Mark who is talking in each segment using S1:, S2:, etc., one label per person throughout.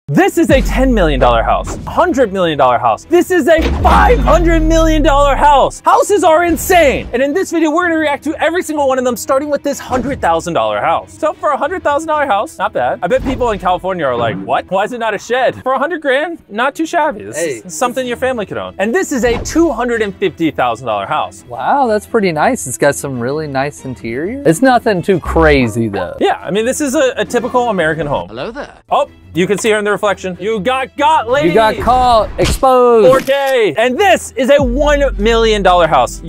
S1: This is a $10 million house, $100 million house. This is a $500 million house. Houses are insane. And in this video, we're gonna react to every single one of them, starting with this $100,000 house. So for a $100,000 house, not bad. I bet people in California are like, what? Why is it not a shed? For 100 grand, not too shabby. This is something your family could own. And this is a $250,000 house.
S2: Wow, that's pretty nice. It's got some really nice interior. It's nothing too crazy though.
S1: Yeah, I mean, this is a typical American home.
S3: Hello there.
S1: Oh, you can see her in the reflection. You got lady.
S2: You got caught, exposed.
S1: 4K. And this is a $1 million house.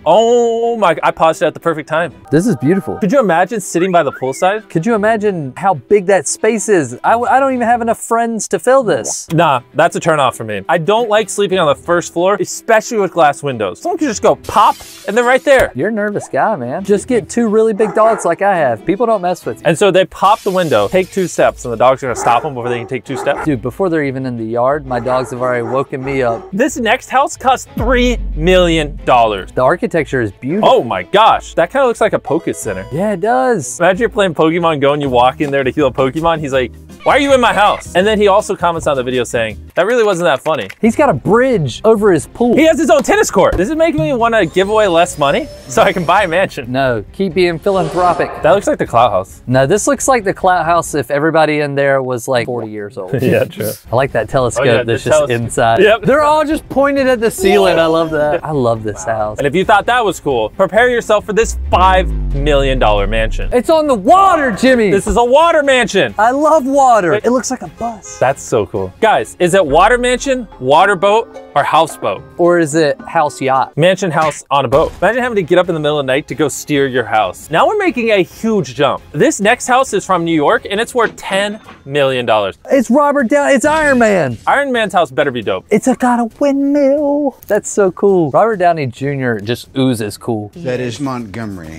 S1: Oh my, I paused it at the perfect time.
S2: This is beautiful.
S1: Could you imagine sitting by the poolside?
S2: Could you imagine how big that space is? I don't even have enough friends to fill this.
S1: Nah, that's a turn off for me. I don't like sleeping on the first floor, especially with glass windows. Someone could just go pop and they're right there.
S2: You're a nervous guy, man. Just get two really big dogs like I have. People don't mess with you.
S1: And so they pop the window, take 2 steps, and the dogs are gonna stop them before they can take 2 steps.
S2: Dude, before they're even in the yard, my dogs have already woken me up.
S1: This next house costs $3 million.
S2: The architecture is beautiful.
S1: Oh my gosh, that kind of looks like a Poké Center.
S2: Yeah, it does.
S1: Imagine you're playing Pokemon Go and you walk in there to heal a Pokemon. He's like, why are you in my house? And then he also comments on the video saying, that really wasn't that funny.
S2: He's got a bridge over his pool.
S1: He has his own tennis court. This is making me want to give away less money so I can buy a mansion.
S2: No, keep being philanthropic.
S1: That looks like the Clout House.
S2: No, this looks like the Clout House if everybody in there was like 40 years old.
S1: Yeah, true.
S2: I like that telescope that's just inside.
S1: Yep.
S2: They're all just pointed at the ceiling. I love that. I love this house.
S1: And if you thought that was cool, prepare yourself for this $5 million mansion.
S2: It's on the water, Jimmy.
S1: This is a water mansion.
S2: I love water. It looks like a bus.
S1: That's so cool. Guys, is it water mansion, water boat, or houseboat?
S2: Or is it house yacht?
S1: Mansion house on a boat. Imagine having to get up in the middle of the night to go steer your house. Now we're making a huge jump. This next house is from New York and it's worth $10 million.
S2: It's Robert Downey, it's Iron Man.
S1: Iron Man's house better be dope.
S2: It's got a windmill. That's so cool. Robert Downey Jr. just oozes cool.
S4: That is Montgomery.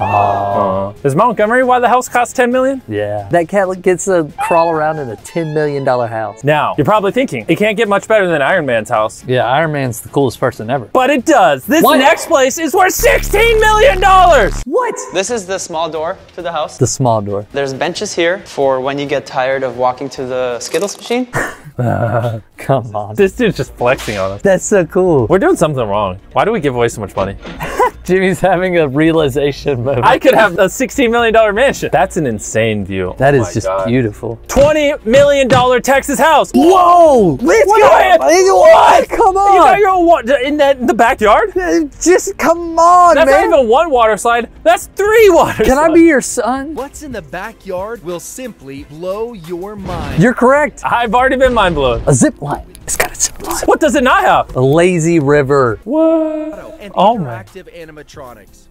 S1: Is Montgomery why the house costs $10 million?
S2: Yeah. That cat gets to crawl around in a $10 million house.
S1: Now, you're probably thinking, it can't get much better than Iron Man's house.
S2: Yeah, Iron Man's the coolest person ever.
S1: But it does. This next place is worth $16 million.
S2: What?
S3: This is the small door to the house.
S2: The small door.
S3: There's benches here for when you get tired of walking to the Skittles machine.
S2: Come on.
S1: This dude's just flexing on us.
S2: That's so cool.
S1: We're doing something wrong. Why do we give away so much money?
S2: Jimmy's having a realization moment.
S1: I could have a $16 million mansion. That's an insane view.
S2: That is just beautiful.
S1: $20 million Texas house.
S2: Whoa! Let's go! What? Come on!
S1: You got your own water in the backyard?
S2: Just come on,
S1: That's
S2: man.
S1: not even 1 water slide. That's 3 water slides.
S2: Can I be your son?
S5: What's in the backyard will simply blow your mind.
S2: You're correct.
S1: I've already been mind blown.
S2: A zip line. It's got a zip line.
S1: What does it not have?
S2: A lazy river.
S1: What?
S5: And
S1: Oh my.
S5: interactive animatronics.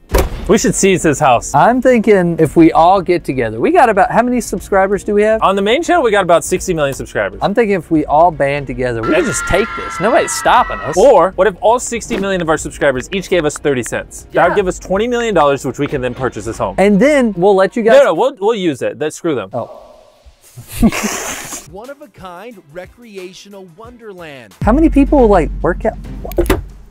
S1: We should seize his house.
S2: I'm thinking if we all get together, we got about, how many subscribers do we have?
S1: On the main channel, we got about 60 million subscribers.
S2: I'm thinking if we all band together, we can just take this. Nobody's stopping us.
S1: Or what if all 60 million of our subscribers each gave us 30 cents? That would give us $20 million, which we can then purchase this home.
S2: And then we'll let you guys.
S1: No, we'll use it. Screw them.
S2: Oh.
S5: One of a kind recreational wonderland.
S2: How many people like work out?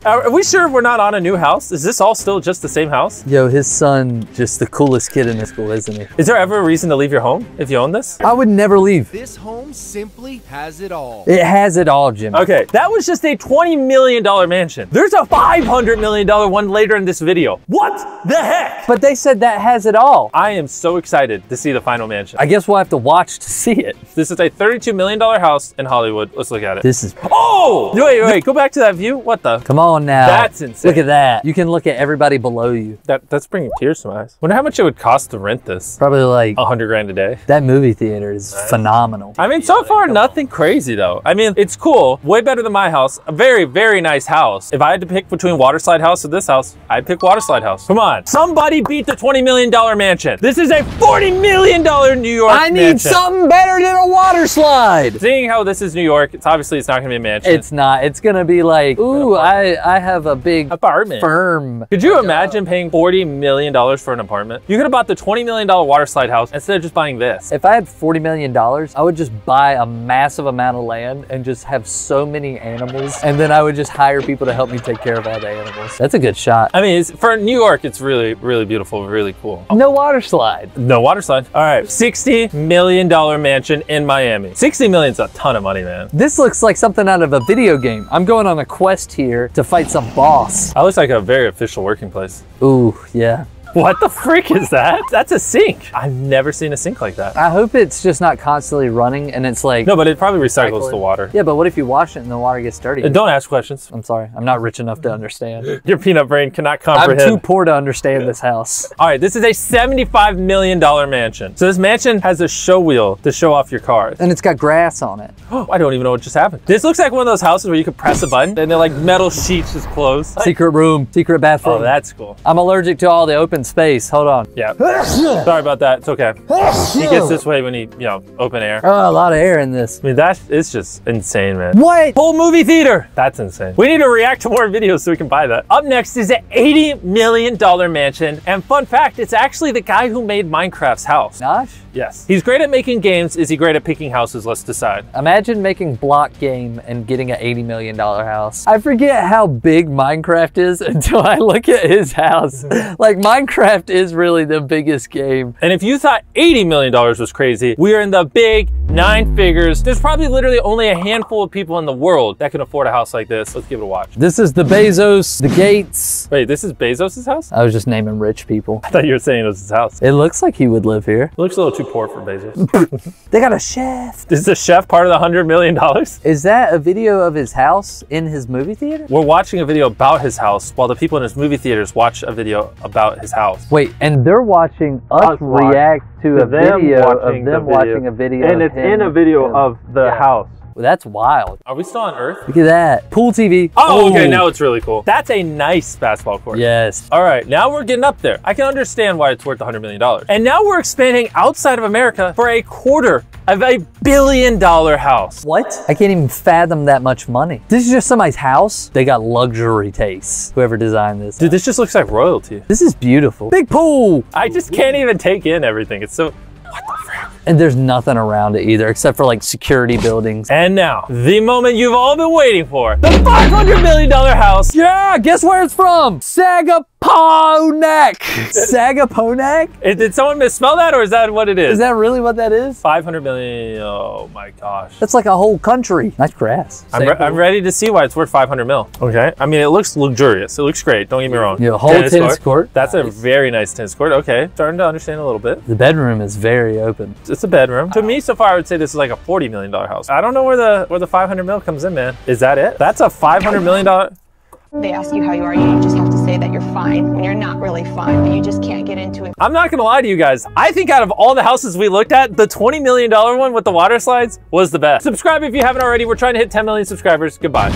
S1: Are we sure we're not on a new house? Is this all still just the same house?
S2: Yo, his son, just the coolest kid in the school, isn't he?
S1: Is there ever a reason to leave your home if you own this?
S2: I would never leave.
S5: This home simply has it all.
S2: It has it all, Jimmy.
S1: Okay, that was just a $20 million mansion. There's a $500 million one later in this video. What the heck?
S2: But they said that has it all.
S1: I am so excited to see the final mansion.
S2: I guess we'll have to watch to see it.
S1: This is a $32 million house in Hollywood. Let's look at it.
S2: This is.
S1: Oh! Wait, go back to that view. What the?
S2: Come on now.
S1: That's insane.
S2: Look at that. You can look at everybody below you.
S1: That's bringing tears to my eyes. Wonder how much it would cost to rent this.
S2: Probably like
S1: 100 grand a day.
S2: That movie theater is phenomenal.
S1: I mean, so far, nothing crazy though. I mean, it's cool. Way better than my house. A very, very nice house. If I had to pick between Waterslide House or this house, I'd pick Waterslide House. Come on. Somebody beat the $20 million mansion. This is a $40 million New York
S2: I need
S1: mansion.
S2: something better than a water slide.
S1: Seeing how this is New York, it's not gonna be a mansion.
S2: It's not. It's gonna be like, ooh, I I have a big
S1: apartment
S2: firm.
S1: Could you imagine paying $40 million for an apartment? You could have bought the $20 million water slide house instead of just buying this.
S2: If I had $40 million, I would just buy a massive amount of land and just have so many animals. And then I would just hire people to help me take care of all the animals. That's a good shot.
S1: I mean, for New York, it's really, really beautiful, really cool.
S2: No water slide.
S1: No water slide. All right, $60 million mansion in Miami. 60 million is a ton of money, man.
S2: This looks like something out of a video game. I'm going on a quest here to fight some boss.
S1: That looks like a very official working place.
S2: Ooh, yeah.
S1: What the frick is that? That's a sink. I've never seen a sink like that.
S2: I hope it's just not constantly running and it's like...
S1: No, but it probably recycles the water.
S2: Yeah, but what if you wash it and the water gets dirty?
S1: Don't ask questions.
S2: I'm sorry, I'm not rich enough to understand.
S1: Your peanut brain cannot comprehend.
S2: I'm too poor to understand this house.
S1: All right, this is a $75 million mansion. So this mansion has a show wheel to show off your cars.
S2: And it's got grass on it.
S1: I don't even know what just happened. This looks like one of those houses where you could press a button and they're like metal sheets just close.
S2: Secret room, secret bathroom.
S1: Oh, that's cool.
S2: I'm allergic to all the open space. Hold on.
S1: Yeah. Sorry about that. It's okay. He gets this way when he, you know, open air.
S2: Oh, a lot of air in this.
S1: I mean, that is just insane, man.
S2: What?
S1: Whole movie theater. That's insane. We need to react to more videos so we can buy that. Up next is an $80 million mansion. And fun fact, it's actually the guy who made Minecraft's house.
S2: Nosh?
S1: Yes. He's great at making games. Is he great at picking houses? Let's decide.
S2: Imagine making block game and getting an $80 million house. I forget how big Minecraft is until I look at his house. Like, Minecraft is really the biggest game.
S1: And if you thought $80 million was crazy, we are in the big 9 figures. There's probably literally only a handful of people in the world that can afford a house like this. Let's give it a watch.
S2: This is the Bezos, the Gates.
S1: Wait, this is Bezos' house?
S2: I was just naming rich people.
S1: I thought you were saying it was his house.
S2: It looks like he would live here.
S1: It looks a little too poor for Bezos.
S2: They got a chef.
S1: Is the chef part of the $100 million?
S2: Is that a video of his house in his movie theater?
S1: We're watching a video about his house while the people in his movie theaters watch a video about his house.
S2: Wait, and they're watching us react to a video of them watching a video
S1: and it's in a video of the house.
S2: Well, that's wild.
S1: Are we still on Earth?
S2: Look at that. Pool TV.
S1: Oh, okay, now it's really cool. That's a nice basketball court.
S2: Yes.
S1: All right, now we're getting up there. I can understand why it's worth $100 million. And now we're expanding outside of America for a quarter of $1 billion house.
S2: What? I can't even fathom that much money. This is just somebody's house. They got luxury tastes, whoever designed this.
S1: Dude, this just looks like royalty.
S2: This is beautiful. Big pool.
S1: I just can't even take in everything. It's so, what the frick?
S2: And there's nothing around it either, except for like security buildings.
S1: And now, the moment you've all been waiting for, the $500 million house.
S2: Yeah, guess where it's from? Sagaponack. Sagaponack?
S1: Did someone misspell that, or is that what it is?
S2: Is that really what that is?
S1: 500 million, oh my gosh.
S2: That's like a whole country. Nice grass.
S1: I'm ready to see why it's worth 500 mil. Okay, I mean, it looks luxurious. It looks great, don't get me wrong.
S2: Yeah, a whole tennis court.
S1: That's nice. A very nice tennis court. Okay, starting to understand a little bit.
S2: The bedroom is very open.
S1: It's a bedroom. To me, so far, I would say this is like a $40 million house. I don't know where the 500 mil comes in, man. Is that it? That's a $500 million.
S4: They ask you how you are, you just have to say that you're fine when you're not really fine, but you just can't get into it.
S1: I'm not gonna lie to you guys. I think out of all the houses we looked at, the $20 million one with the water slides was the best. Subscribe if you haven't already. We're trying to hit 10 million subscribers. Goodbye.